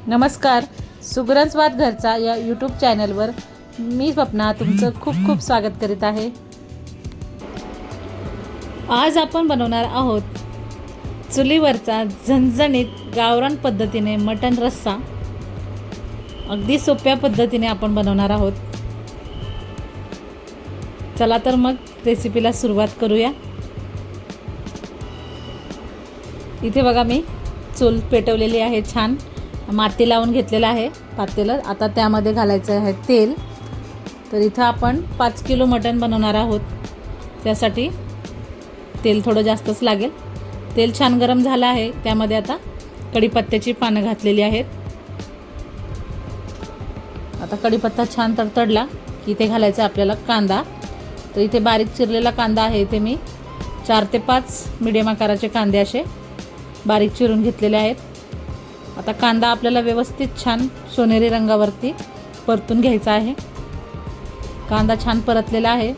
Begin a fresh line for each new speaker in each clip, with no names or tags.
नमस्कार. सुगरणस्वाद घरचा या यूट्यूब चॅनलवर मी स्वप्ना तुमचं खूप खूप स्वागत करीत आहे. आज आपण बनवणार आहोत चुलीवरचा झणझणीत गावरान पद्धतीने मटण रस्सा. अगदी सोप्या पद्धतीने आपण बनवणार आहोत. चला तर मग रेसिपीला सुरुवात करूया. इथे बघा मी चूल पेटवलेली आहे, छान माती लावून घेतलेलं आहे पातेलं. आता त्यामध्ये घालायचं आहे तेल. तर इथं आपण 5 किलो मटण बनवणार आहोत, त्यासाठी तेल थोडं जास्तच लागेल. तेल छान गरम झालं आहे, त्यामध्ये आता कढीपत्त्याची पानं घातलेली आहेत. आता कढीपत्ता छान तडतडला की इथे घालायचा आपल्याला कांदा. तर इथे बारीक चिरलेला कांदा आहे. इथे मी 4 ते 5 मीडियम आकाराचे कांदे असे बारीक चिरून घेतलेले आहेत. आता कांदा आपल्याला व्यवस्थित छान सोनेरी रंगावरती परतून घ्यायचा आहे. कांदा छान परतलेला आहे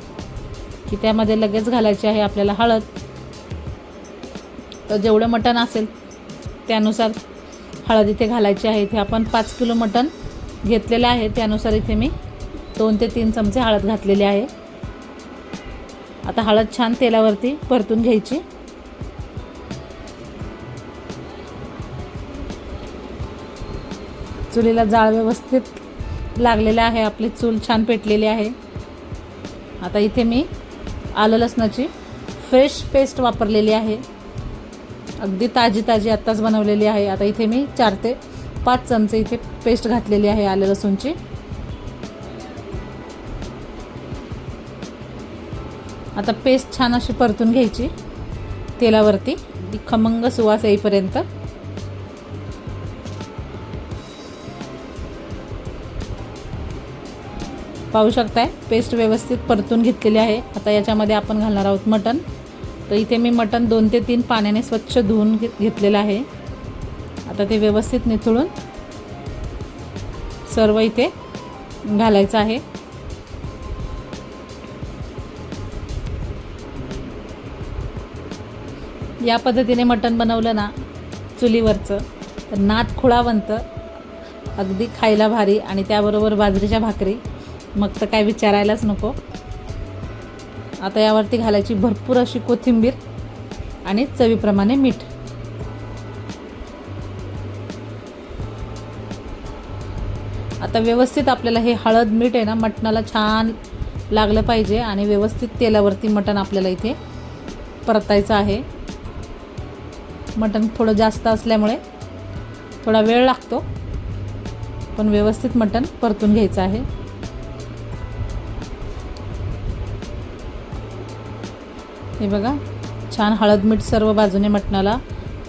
की त्यामध्ये लगेच घालायची आहे आपल्याला हळद. तर जेवढं मटण असेल त्यानुसार हळद इथे घालायची आहे. इथे आपण 5 किलो मटण घेतलेलं आहे, त्यानुसार इथे मी 2 ते 3 चमचे हळद घातलेली आहे. आता हळद छान तेलावरती परतून घ्यायची. चुलीला जाळ व्यवस्थित लागलेला आहे, आपली चूल छान पेटलेली आहे. आता इथे मी आलं लसणाची फ्रेश पेस्ट वापरलेली आहे, अगदी ताजी ताजी आत्ताच बनवलेली आहे. आता इथे मी 4 ते 5 चमचे इथे पेस्ट घातलेली आहे आलं लसूणची. आता पेस्ट छान अशी परतून घ्यायची तेलावरती, खमंग सुवास येईपर्यंत. पाहू शकताय पेस्ट व्यवस्थित परतून घेतलेली आहे. आता याच्यामध्ये आपण घालणार आहोत मटण. तर इथे मी मटण 2 ते 3 पाण्याने स्वच्छ धुवून घेतलेलं आहे. आता ते व्यवस्थित निथळून सर्व इथे घालायचं आहे. या पद्धतीने मटण बनवलं ना चुलीवरचं तर नाद खुळा बनतं, अगदी खायला भारी. आणि त्याबरोबर बाजरीच्या भाकरी, मग तर काय विचारायलाच नको. आता यावरती घालायची भरपूर अशी कोथिंबीर आणि चवीप्रमाणे मीठ. आता व्यवस्थित आपल्याला हे हळद मीठ आहे ना मटणाला छान लागलं पाहिजे आणि व्यवस्थित तेलावरती मटण आपल्याला इथे परतायचं आहे. मटण थोडं जास्त असल्यामुळे थोडा वेळ लागतो, पण व्यवस्थित मटण परतून घ्यायचं आहे. हे बघा छान हळद मीठ सर्व बाजूने मटणाला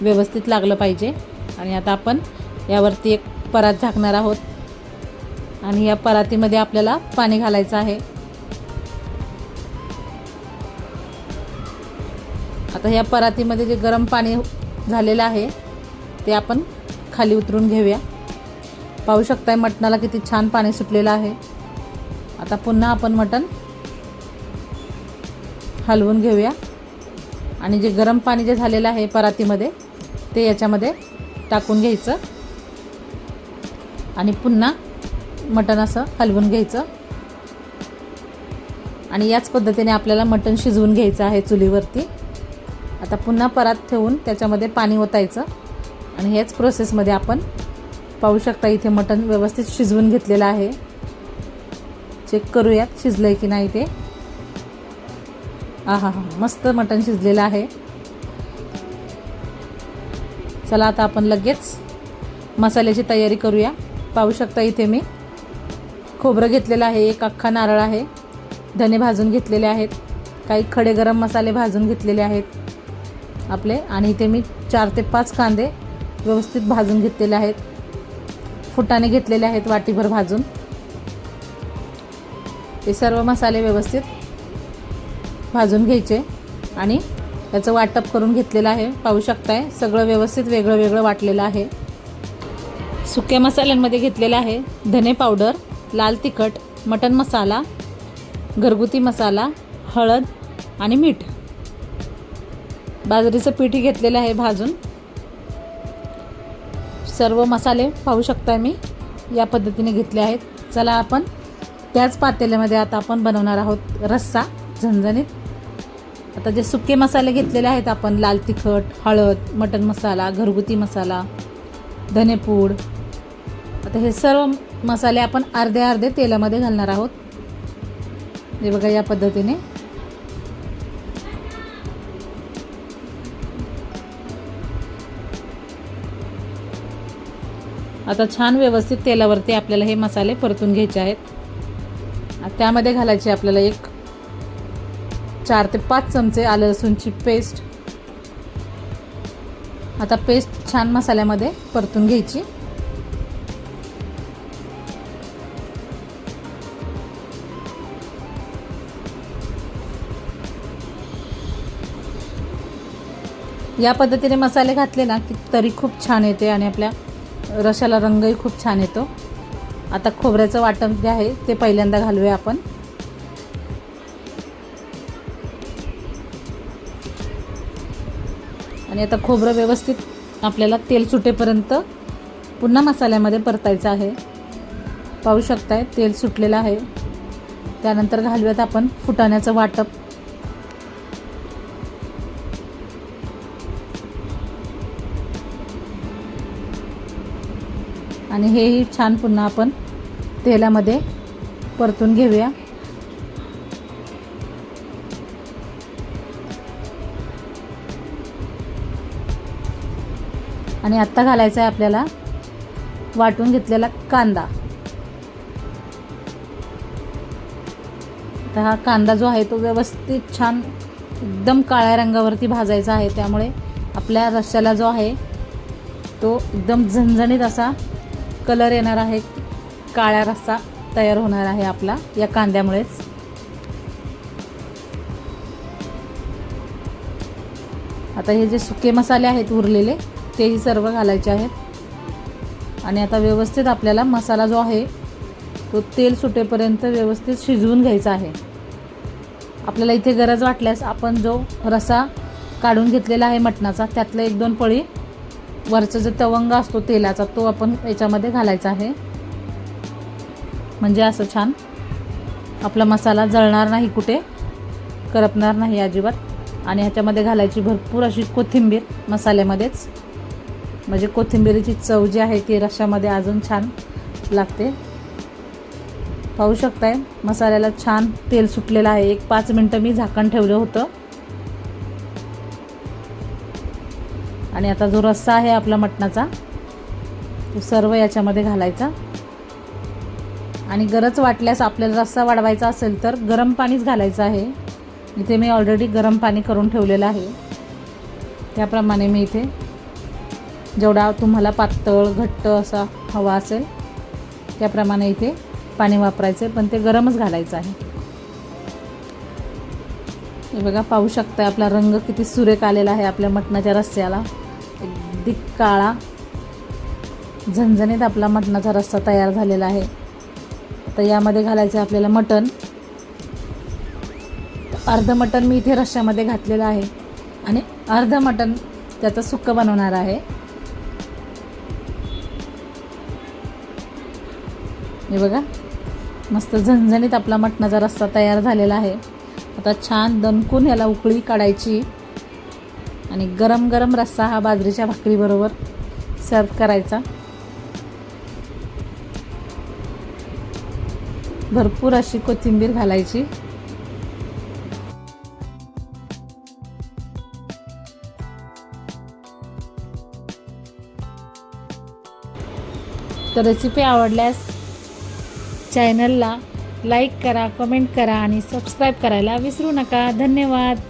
व्यवस्थित लागलं पाहिजे. आणि आता आपण यावरती एक परात झाकणार आहोत आणि या परातीमध्ये आपल्याला पाणी घालायचं आहे. आता या परातीमध्ये जे गरम पाणी झालेलं आहे ते आपण खाली उतरून घेऊया. पाहू शकताय मटणाला किती छान पाणी सुटलेलं आहे. आता पुन्हा आपण मटण हलवून घेऊया आणि जे गरम पाणी जे झालेलं आहे परातीमध्ये ते याच्यामध्ये टाकून घ्यायचं आणि पुन्हा मटण असं हलवून घ्यायचं. आणि याच पद्धतीने आपल्याला मटण शिजवून घ्यायचं आहे चुलीवरती. आता पुन्हा परात ठेवून त्याच्यामध्ये पाणी ओतायचं आणि ह्याच प्रोसेसमध्ये आपण पाहू शकता इथे मटण व्यवस्थित शिजवून घेतलेलं आहे. चेक करूयात शिजलं आहे की नाही ते. हा मस्त मटण शिजलेलं आहे. चला आता आपण लगेच मसाल्याची तयारी करूया. पाहू शकता इथे मी खोबरं घेतलेलं आहे, एक अख्खा नारळ आहे, धने भाजून घेतलेले आहेत, काही खडे गरम मसाले भाजून घेतलेले आहेत आपले. आणि इथे मी 4 ते 5 कांदे व्यवस्थित भाजून घेतलेले आहेत. फुटाणे घेतलेले आहेत वाटीभर भाजून. हे सर्व मसाले व्यवस्थित भाजून घ्यायचे आणि याचं वाटप करून घेतलेलं आहे. पाहू शकताय सगळं व्यवस्थित वेगळं वेगळं वाटलेलं आहे. सुक्या मसाल्यांमध्ये घेतलेलं आहे धने पावडर, लाल तिखट, मटण मसाला, घरगुती मसाला, हळद आणि मीठ. बाजरीचं पीठ घेतलेलं आहे भाजून. सर्व मसाले पाहू शकता मी या पद्धतीने घेतले आहेत. चला आपण त्याच पातेल्यामध्ये आता आपण बनवणार आहोत रस्सा झणझणीत. आता जे सुके मसाले घेतलेले आहेत आपण, लाल तिखट, हळद, मटण मसाला, घरगुती मसाला, धनेपूड, आता हे सर्व मसाले आपण अर्धे अर्धे तेलामध्ये घालणार आहोत. हे बघा या पद्धतीने. आता छान व्यवस्थित तेलावरती आपल्याला हे मसाले परतून घ्यायचे आहेत. त्यामध्ये घालायचे आपल्याला 4 ते 5 चमचे आलं लसूणची पेस्ट. आता पेस्ट छान मसाल्यामध्ये परतून घ्यायची. या पद्धतीने मसाले घातले ना की तरी खूप छान येते आणि आपल्या रशाला रंगही खूप छान येतो. आता खोबऱ्याचं वाटण जे आहे ते पहिल्यांदा घालूया आपण. आणि आता खोबरं व्यवस्थित आपल्याला तेल सुटेपर्यंत पुन्हा मसाल्यामध्ये परतायचं आहे. पाहू शकताय तेल सुटलेलं आहे. त्यानंतर घालूयात आपण फुटाण्याचं वाटप. आणि हेही छान पुन्हा आपण तेलामध्ये परतून घेऊया. आणि आत्ता घालायचा आहे आपल्याला वाटून घेतलेला कांदा. तर हा कांदा जो आहे तो व्यवस्थित छान एकदम काळ्या रंगावरती भाजायचा आहे. त्यामुळे आपल्या रश्श्याला जो आहे तो एकदम झणझणीत असा कलर येणार आहे. काळा रस्सा तयार होणार आहे आपला या कांद्यामुळेच. आता हे जे सुके मसाले आहेत उरलेले तेही सर्व घालायचे आहेत. आणि आता व्यवस्थित आपल्याला मसाला जो आहे तो तेल सुटेपर्यंत व्यवस्थित शिजवून घ्यायचा आहे. आपल्याला इथे गरज वाटल्यास आपण जो रस्सा काढून घेतलेला आहे मटणाचा त्यातलं 1-2 पळी वरचा जो तवंग असतो तेलाचा तो आपण याच्यामध्ये घालायचा आहे. म्हणजे असं छान आपला मसाला जळणार नाही, कुठे करपणार नाही अजिबात. आणि ह्याच्यामध्ये घालायची भरपूर अशी कोथिंबीर मसाल्यामध्येच. म्हणजे कोथिंबीरीची चव जी आहे ती रश्श्यामध्ये अजून छान लागते. पाहू शकताय मसाल्याला छान तेल सुटलेलं आहे. 5 मिनटं मी झाकण ठेवलं होतं. आणि आता जो रस्सा आहे आपला मटणाचा तो सर्व याच्यामध्ये घालायचा. आणि गरज वाटल्यास आपल्याला रस्सा वाढवायचा असेल तर गरम पाणीच घालायचं आहे. इथे मी ऑलरेडी गरम पाणी करून ठेवलेलं आहे. त्याप्रमाणे मी इथे जेवढा तुम्हाला पातळ घट्ट असा हवा असेल त्याप्रमाणे इथे पाणी वापरायचं, पण ते गरमच घालायचं आहे. हे बघा पाहू शकता आपला रंग किती सुरेख आलेला आहे आपल्या मटणाच्या रस्स्याला. अगदी काळा झणझणीत आपला मटणाचा रस्सा तयार झालेला आहे. आता यामध्ये घालायचं आहे आपल्याला मटण. अर्ध मटण मी इथे रश्श्यामध्ये घातलेलं आहे आणि अर्ध मटण त्याचं सुक्कं बनवणार आहे. हे बघा मस्त झणझणीत आपला मटणाचा रस्सा तयार झालेला आहे. आता छान दणकून ह्याला उकळी काढायची आणि गरम गरम रस्सा हा बाजरीच्या भाकरीबरोबर सर्व करायचा. भरपूर अशी कोथिंबीर घालायची. तर रेसिपी आवडल्यास चॅनलला लाईक करा, कमेंट करा आणि सबस्क्राईब करायला विसरू नका. धन्यवाद.